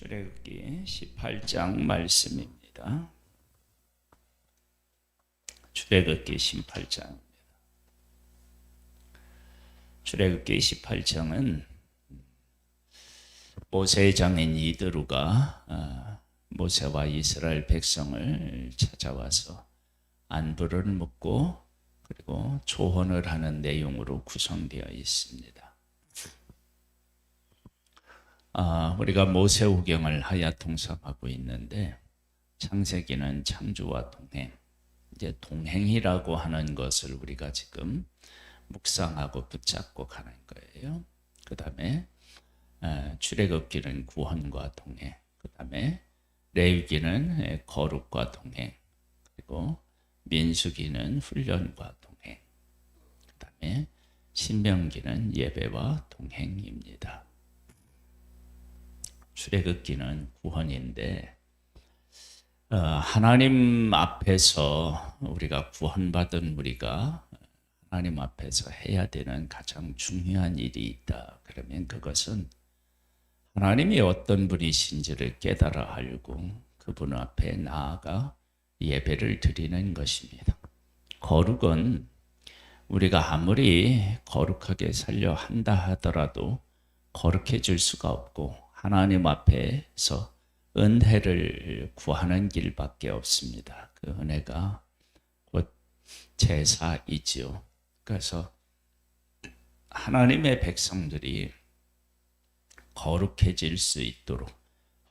출애굽기 18장 말씀입니다. 출애굽기 18장. 출애굽기 18장은 모세의 장인 이드루가 모세와 이스라엘 백성을 찾아와서 안부를 묻고 그리고 조언을 하는 내용으로 구성되어 있습니다. 우리가 모세오경을 하야 통성하고 있는데 창세기는 창조와 동행, 이제 동행이라고 하는 것을 우리가 지금 묵상하고 붙잡고 가는 거예요. 그 다음에 출애굽기는 구원과 동행, 그 다음에 레위기는 거룩과 동행, 그리고 민수기는 훈련과 동행, 그 다음에 신명기는 예배와 동행입니다. 출애굽기는 구원인데 하나님 앞에서 우리가 구원받은 우리가 하나님 앞에서 해야 되는 가장 중요한 일이 있다. 그러면 그것은 하나님이 어떤 분이신지를 깨달아 알고 그분 앞에 나아가 예배를 드리는 것입니다. 거룩은 우리가 아무리 거룩하게 살려 한다 하더라도 거룩해질 수가 없고 하나님 앞에서 은혜를 구하는 길밖에 없습니다. 그 은혜가 곧 제사이지요. 그래서 하나님의 백성들이 거룩해질 수 있도록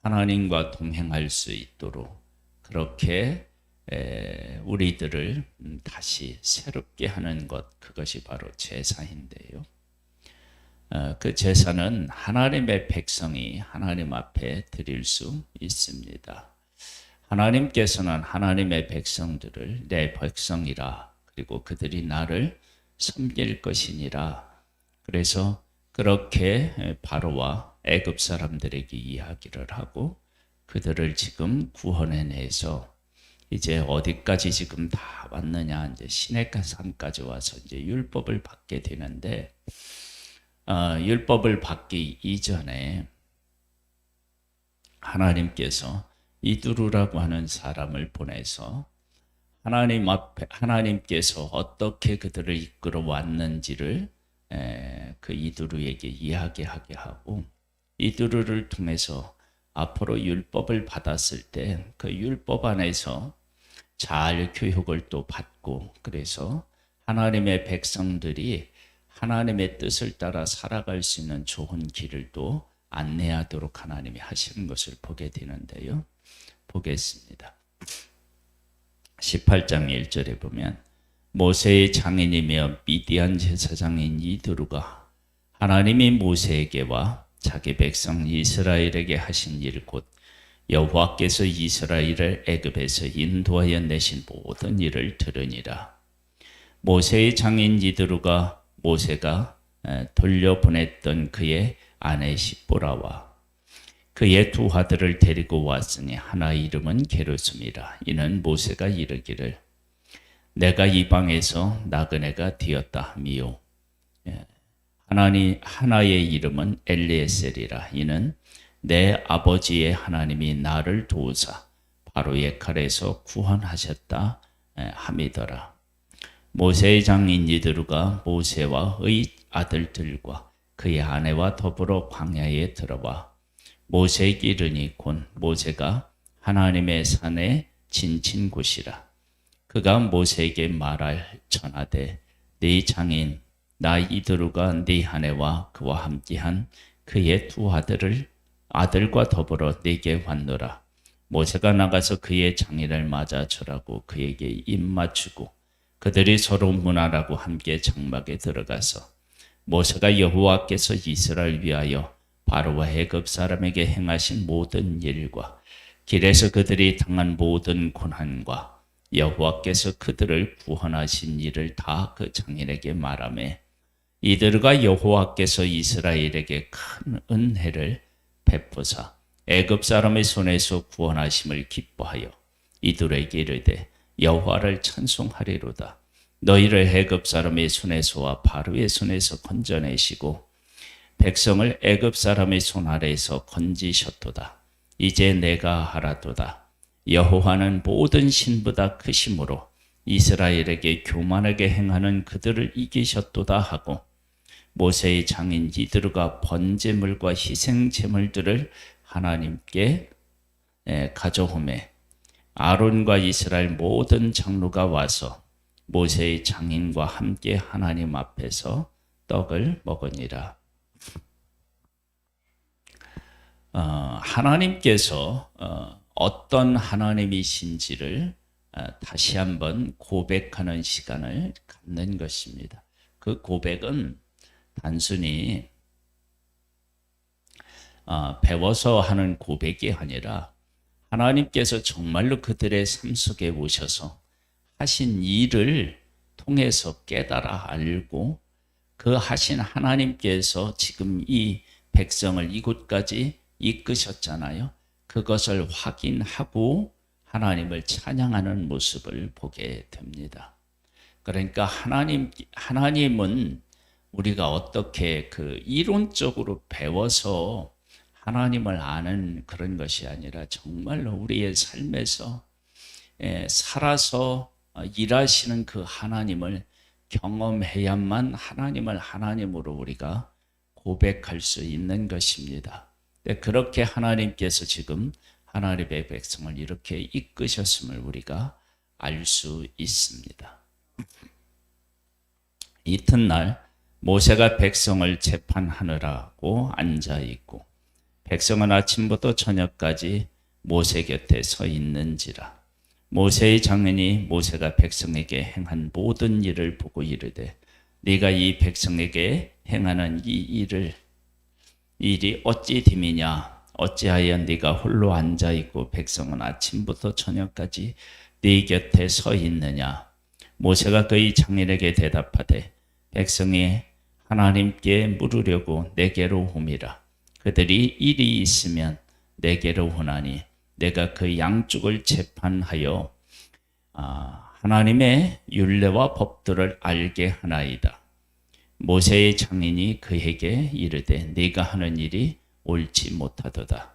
하나님과 동행할 수 있도록 그렇게 우리들을 다시 새롭게 하는 것, 그것이 바로 제사인데요. 그 제사는 하나님의 백성이 하나님 앞에 드릴 수 있습니다. 하나님께서는 하나님의 백성들을 내 백성이라, 그리고 그들이 나를 섬길 것이니라. 그래서 그렇게 바로와 애굽 사람들에게 이야기를 하고 그들을 지금 구원해내서 이제 어디까지 지금 다 왔느냐, 이제 시내산까지 와서 이제 율법을 받게 되는데 율법을 받기 이전에 하나님께서 이두루라고 하는 사람을 보내서 하나님 앞에 하나님께서 어떻게 그들을 이끌어 왔는지를 그 이두루에게 이야기하게 하고 이두루를 통해서 앞으로 율법을 받았을 때 그 율법 안에서 잘 교육을 또 받고 그래서 하나님의 백성들이 하나님의 뜻을 따라 살아갈 수 있는 좋은 길을 또 안내하도록 하나님이 하시는 것을 보게 되는데요. 보겠습니다. 18장 1절에 보면 모세의 장인이며 미디안 제사장인 이드루가 하나님이 모세에게와 자기 백성 이스라엘에게 하신 일 곧 여호와께서 이스라엘을 애굽에서 인도하여 내신 모든 일을 들으니라. 모세의 장인 이드루가 모세가 돌려보냈던 그의 아내 십보라와 그의 두 아들을 데리고 왔으니 하나 이름은 게르솜이라. 이는 모세가 이르기를 내가 이방에서 나그네가 되었다 하미요. 하나의 이름은 엘리에셀이라. 이는 내 아버지의 하나님이 나를 도우사 바로의 칼에서 구원하셨다 함이더라. 모세의 장인 이드루가 모세와의 아들들과 그의 아내와 더불어 광야에 들어와 모세에게 이르니 곧 모세가 하나님의 산에 진친 곳이라. 그가 모세에게 말할 전하되 네 장인 나 이드루가 네 아내와 그와 함께한 그의 두 아들과 더불어 네게 왔노라. 모세가 나가서 그의 장인을 맞아 절하고 그에게 입 맞추고 그들이 서로 문하라고 함께 장막에 들어가서 모세가 여호와께서 이스라엘 위하여 바로와 애굽 사람에게 행하신 모든 일과 길에서 그들이 당한 모든 고난과 여호와께서 그들을 구원하신 일을 다 그 장인에게 말하매 이들과 여호와께서 이스라엘에게 큰 은혜를 베푸사 애굽 사람의 손에서 구원하심을 기뻐하여 이들에게 이르되 여호와를 찬송하리로다. 너희를 애굽 사람의 손에서와 바로의 손에서 건져내시고 백성을 애굽 사람의 손 아래에서 건지셨도다. 이제 내가 하라도다. 여호와는 모든 신보다 크심으로 이스라엘에게 교만하게 행하는 그들을 이기셨도다 하고 모세의 장인 이드루가 번제물과 희생제물들을 하나님께 가져오매 아론과 이스라엘 모든 장로가 와서 모세의 장인과 함께 하나님 앞에서 떡을 먹으니라. 하나님께서 어떤 하나님이신지를 다시 한번 고백하는 시간을 갖는 것입니다. 그 고백은 단순히 배워서 하는 고백이 아니라 하나님께서 정말로 그들의 삶 속에 오셔서 하신 일을 통해서 깨달아 알고 그 하신 하나님께서 지금 이 백성을 이곳까지 이끄셨잖아요. 그것을 확인하고 하나님을 찬양하는 모습을 보게 됩니다. 그러니까 하나님은 우리가 어떻게 그 이론적으로 배워서 하나님을 아는 그런 것이 아니라 정말로 우리의 삶에서 살아서 일하시는 그 하나님을 경험해야만 하나님을 하나님으로 우리가 고백할 수 있는 것입니다. 그렇게 하나님께서 지금 하나님의 백성을 이렇게 이끄셨음을 우리가 알 수 있습니다. 이튿날 모세가 백성을 재판하느라고 앉아 있고 백성은 아침부터 저녁까지 모세 곁에 서 있는지라. 모세의 장인이 모세가 백성에게 행한 모든 일을 보고 이르되 네가 이 백성에게 행하는 이 일이 어찌 됨이냐? 어찌하여 네가 홀로 앉아 있고 백성은 아침부터 저녁까지 네 곁에 서 있느냐? 모세가 그의 장인에게 대답하되 백성이 하나님께 물으려고 내게로 오미라. 그들이 일이 있으면 내게로 오나니 내가 그 양쪽을 재판하여 하나님의 율례와 법들을 알게 하나이다. 모세의 장인이 그에게 이르되 네가 하는 일이 옳지 못하도다.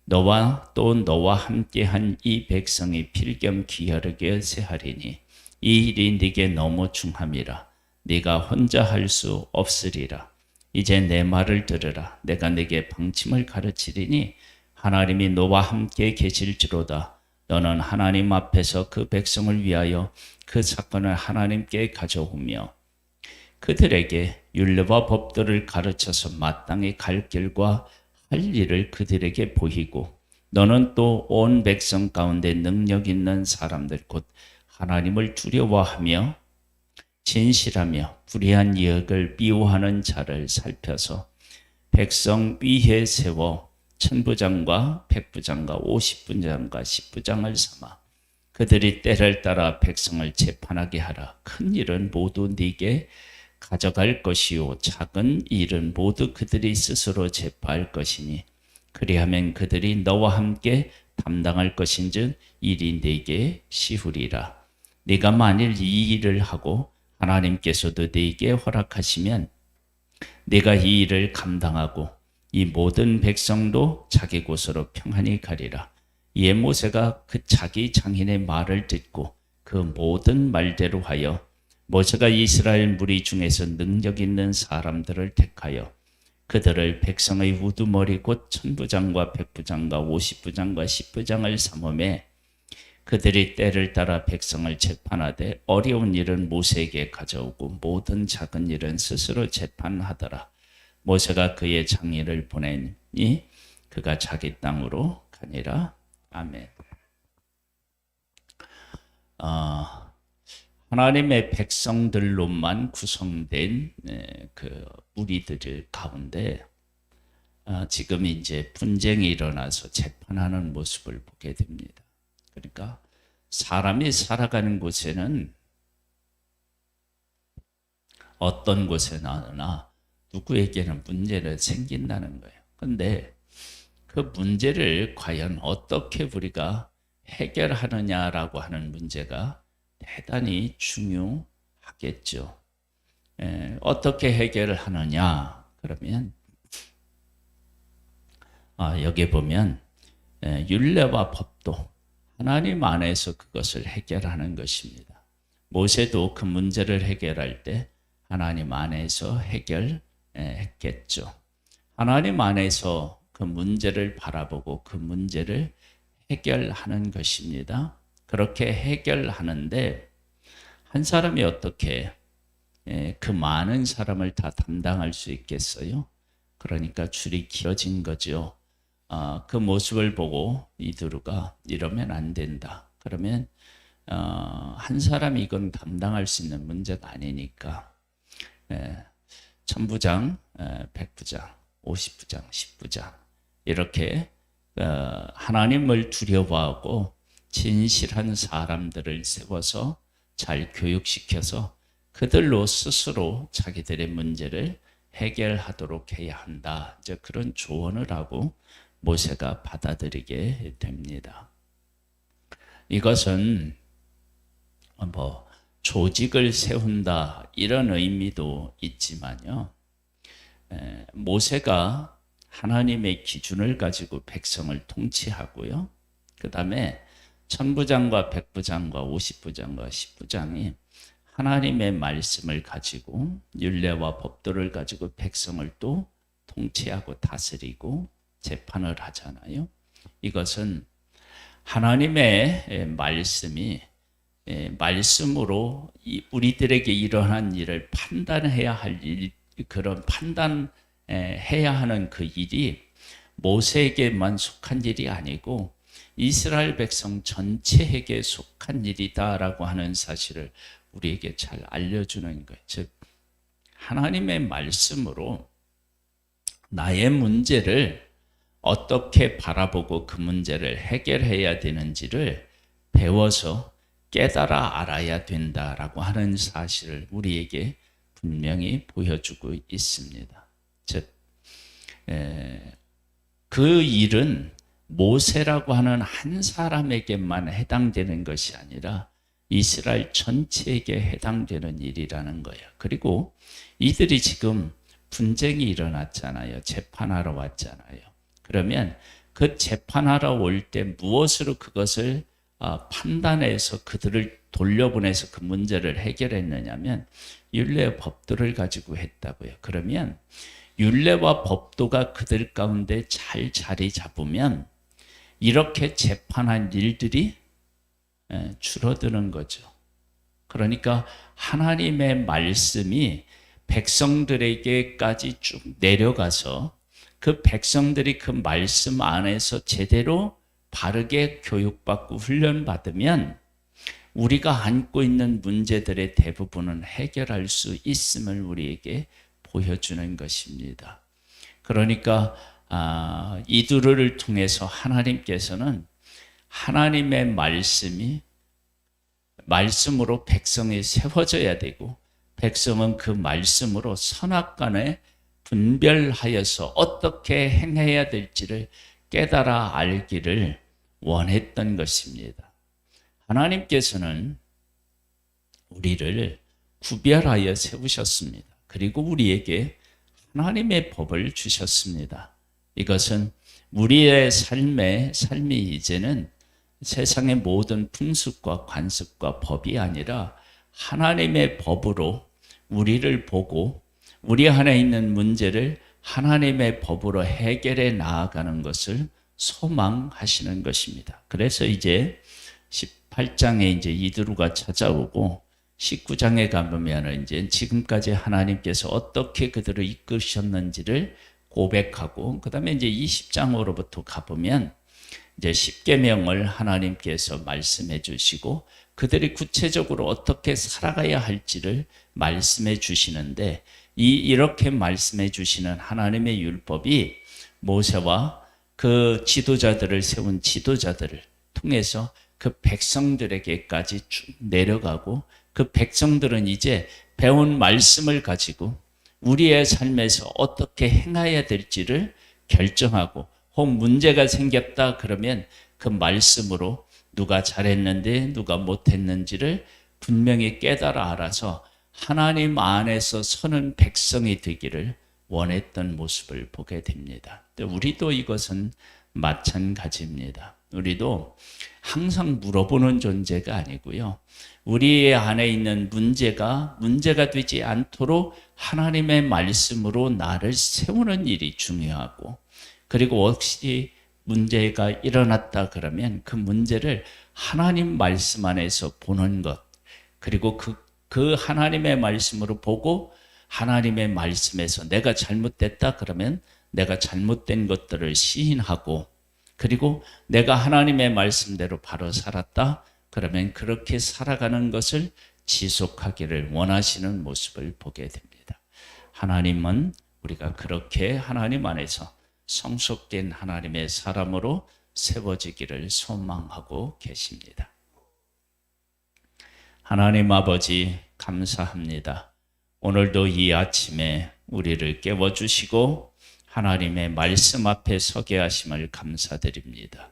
너와 또 너와 함께한 이 백성이 필경 기어르게 세하리니 이 일이 네게 너무 중함이라. 네가 혼자 할 수 없으리라. 이제 내 말을 들으라. 내가 네게 방침을 가르치리니 하나님이 너와 함께 계실지로다. 너는 하나님 앞에서 그 백성을 위하여 그 사건을 하나님께 가져오며 그들에게 율례와 법들을 가르쳐서 마땅히 갈 길과 할 일을 그들에게 보이고 너는 또 온 백성 가운데 능력 있는 사람들 곧 하나님을 두려워하며 진실하며 불의한 이익을 미워하는 자를 살펴서 백성 위에 세워 천부장과 백부장과 50부장과 10부장을 삼아 그들이 때를 따라 백성을 재판하게 하라. 큰 일은 모두 네게 가져갈 것이요 작은 일은 모두 그들이 스스로 제파할 것이니 그리하면 그들이 너와 함께 담당할 것인즉 일이 네게 쉬우리라. 네가 만일 이 일을 하고 하나님께서도 네게 허락하시면 네가 이 일을 감당하고 이 모든 백성도 자기 곳으로 평안히 가리라. 이에 모세가 그 자기 장인의 말을 듣고 그 모든 말대로 하여 모세가 이스라엘 무리 중에서 능력 있는 사람들을 택하여 그들을 백성의 우두머리 곧 천부장과 백부장과 50부장과 10부장을 삼음에 그들이 때를 따라 백성을 재판하되 어려운 일은 모세에게 가져오고 모든 작은 일은 스스로 재판하더라. 모세가 그의 장인을 보내니 그가 자기 땅으로 가니라. 아멘. 하나님의 백성들로만 구성된 그 무리들 가운데 지금 이제 분쟁이 일어나서 재판하는 모습을 보게 됩니다. 그러니까 사람이 살아가는 곳에는 어떤 곳에나 누구에게는 문제는 생긴다는 거예요. 그런데 그 문제를 과연 어떻게 우리가 해결하느냐라고 하는 문제가 대단히 중요하겠죠. 어떻게 해결을 하느냐? 그러면 여기 보면 율례와 법도 하나님 안에서 그것을 해결하는 것입니다. 모세도 그 문제를 해결할 때 하나님 안에서 해결했겠죠. 하나님 안에서 그 문제를 바라보고 그 문제를 해결하는 것입니다. 그렇게 해결하는데 한 사람이 어떻게 그 많은 사람을 다 담당할 수 있겠어요? 그러니까 줄이 길어진 거죠. 그 모습을 보고 이두루가 이러면 안 된다. 그러면 한 사람이 이건 담당할 수 있는 문제가 아니니까 천부장, 백부장, 50부장, 10부장 이렇게 하나님을 두려워하고 진실한 사람들을 세워서 잘 교육시켜서 그들로 스스로 자기들의 문제를 해결하도록 해야 한다. 이제 그런 조언을 하고 모세가 받아들이게 됩니다. 이것은 조직을 세운다 이런 의미도 있지만요. 모세가 하나님의 기준을 가지고 백성을 통치하고요. 그 다음에 천부장과 백부장과 50부장과 10부장이 하나님의 말씀을 가지고 율례와 법도를 가지고 백성을 또 통치하고 다스리고 재판을 하잖아요. 이것은 하나님의 말씀이 말씀으로 우리들에게 일어난 일을 판단해야 할 일, 그런 판단해야 하는 그 일이 모세에게만 속한 일이 아니고 이스라엘 백성 전체에게 속한 일이다라고 하는 사실을 우리에게 잘 알려주는 거예요. 즉 하나님의 말씀으로 나의 문제를 어떻게 바라보고 그 문제를 해결해야 되는지를 배워서 깨달아 알아야 된다라고 하는 사실을 우리에게 분명히 보여주고 있습니다. 즉, 그 일은 모세라고 하는 한 사람에게만 해당되는 것이 아니라 이스라엘 전체에게 해당되는 일이라는 거예요. 그리고 이들이 지금 분쟁이 일어났잖아요. 재판하러 왔잖아요. 그러면 그 재판하러 올 때 무엇으로 그것을 판단해서 그들을 돌려보내서 그 문제를 해결했느냐면 율례와 법도를 가지고 했다고요. 그러면 율례와 법도가 그들 가운데 잘 자리 잡으면 이렇게 재판한 일들이 줄어드는 거죠. 그러니까 하나님의 말씀이 백성들에게까지 쭉 내려가서 그 백성들이 그 말씀 안에서 제대로 바르게 교육받고 훈련받으면 우리가 안고 있는 문제들의 대부분은 해결할 수 있음을 우리에게 보여주는 것입니다. 그러니까 이두루를 통해서 하나님께서는 하나님의 말씀으로 백성이 세워져야 되고 백성은 그 말씀으로 선악간에 분별하여서 어떻게 행해야 될지를 깨달아 알기를 원했던 것입니다. 하나님께서는 우리를 구별하여 세우셨습니다. 그리고 우리에게 하나님의 법을 주셨습니다. 이것은 우리의 삶이 이제는 세상의 모든 풍습과 관습과 법이 아니라 하나님의 법으로 우리를 보고 우리 안에 있는 문제를 하나님의 법으로 해결해 나아가는 것을 소망하시는 것입니다. 그래서 이제 18장에 이제 이두루가 찾아오고 19장에 가보면 이제 지금까지 하나님께서 어떻게 그들을 이끄셨는지를 고백하고 그다음에 이제 20장으로부터 가보면 이제 십계명을 하나님께서 말씀해 주시고 그들이 구체적으로 어떻게 살아가야 할지를 말씀해 주시는데 이렇게 말씀해 주시는 하나님의 율법이 모세와 그 지도자들을 세운 지도자들을 통해서 그 백성들에게까지 쭉 내려가고 그 백성들은 이제 배운 말씀을 가지고 우리의 삶에서 어떻게 행해야 될지를 결정하고 혹 문제가 생겼다 그러면 그 말씀으로 누가 잘했는데 누가 못했는지를 분명히 깨달아 알아서 하나님 안에서 서는 백성이 되기를 원했던 모습을 보게 됩니다. 우리도 이것은 마찬가지입니다. 우리도 항상 물어보는 존재가 아니고요. 우리 안에 있는 문제가 되지 않도록 하나님의 말씀으로 나를 세우는 일이 중요하고, 그리고 혹시 문제가 일어났다 그러면 그 문제를 하나님 말씀 안에서 보는 것, 그리고 그 하나님의 말씀으로 보고 하나님의 말씀에서 내가 잘못됐다 그러면 내가 잘못된 것들을 시인하고, 그리고 내가 하나님의 말씀대로 바로 살았다 그러면 그렇게 살아가는 것을 지속하기를 원하시는 모습을 보게 됩니다. 하나님은 우리가 그렇게 하나님 안에서 성숙된 하나님의 사람으로 세워지기를 소망하고 계십니다. 하나님 아버지 감사합니다. 오늘도 이 아침에 우리를 깨워주시고 하나님의 말씀 앞에 서게 하심을 감사드립니다.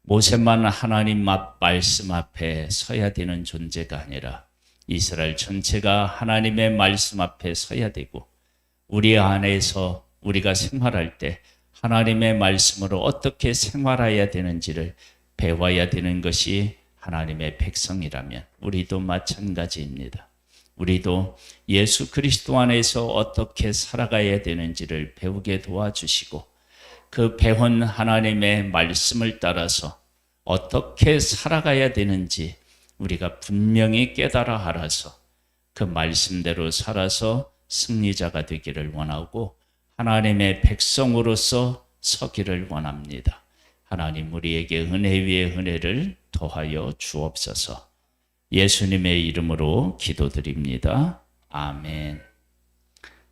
모세만 하나님 말씀 앞에 서야 되는 존재가 아니라 이스라엘 전체가 하나님의 말씀 앞에 서야 되고, 우리 안에서 우리가 생활할 때 하나님의 말씀으로 어떻게 생활해야 되는지를 배워야 되는 것이 하나님의 백성이라면 우리도 마찬가지입니다. 우리도 예수 그리스도 안에서 어떻게 살아가야 되는지를 배우게 도와주시고, 그 배운 하나님의 말씀을 따라서 어떻게 살아가야 되는지 우리가 분명히 깨달아 알아서 그 말씀대로 살아서 승리자가 되기를 원하고 하나님의 백성으로서 서기를 원합니다. 하나님 우리에게 은혜 위에 은혜를 더하여 주옵소서. 예수님의 이름으로 기도드립니다. 아멘.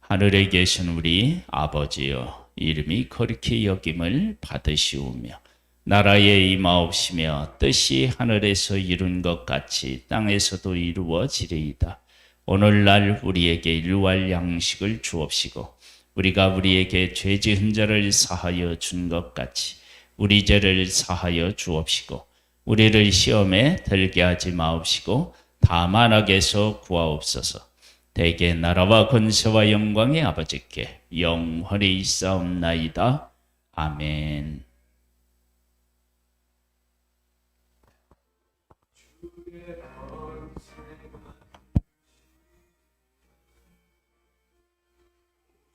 하늘에 계신 우리 아버지여, 이름이 거룩히 여김을 받으시오며 나라에 임하옵시며 뜻이 하늘에서 이룬 것 같이 땅에서도 이루어지리이다. 오늘날 우리에게 일용할 양식을 주옵시고 우리가 우리에게 죄 지은 자를 사하여 준 것 같이 우리 죄를 사하여 주옵시고 우리를 시험에 들게 하지 마옵시고 다만 악에서 구하옵소서. 대개 나라와 권세와 영광의 아버지께 영원히 있사옵나이다. 아멘.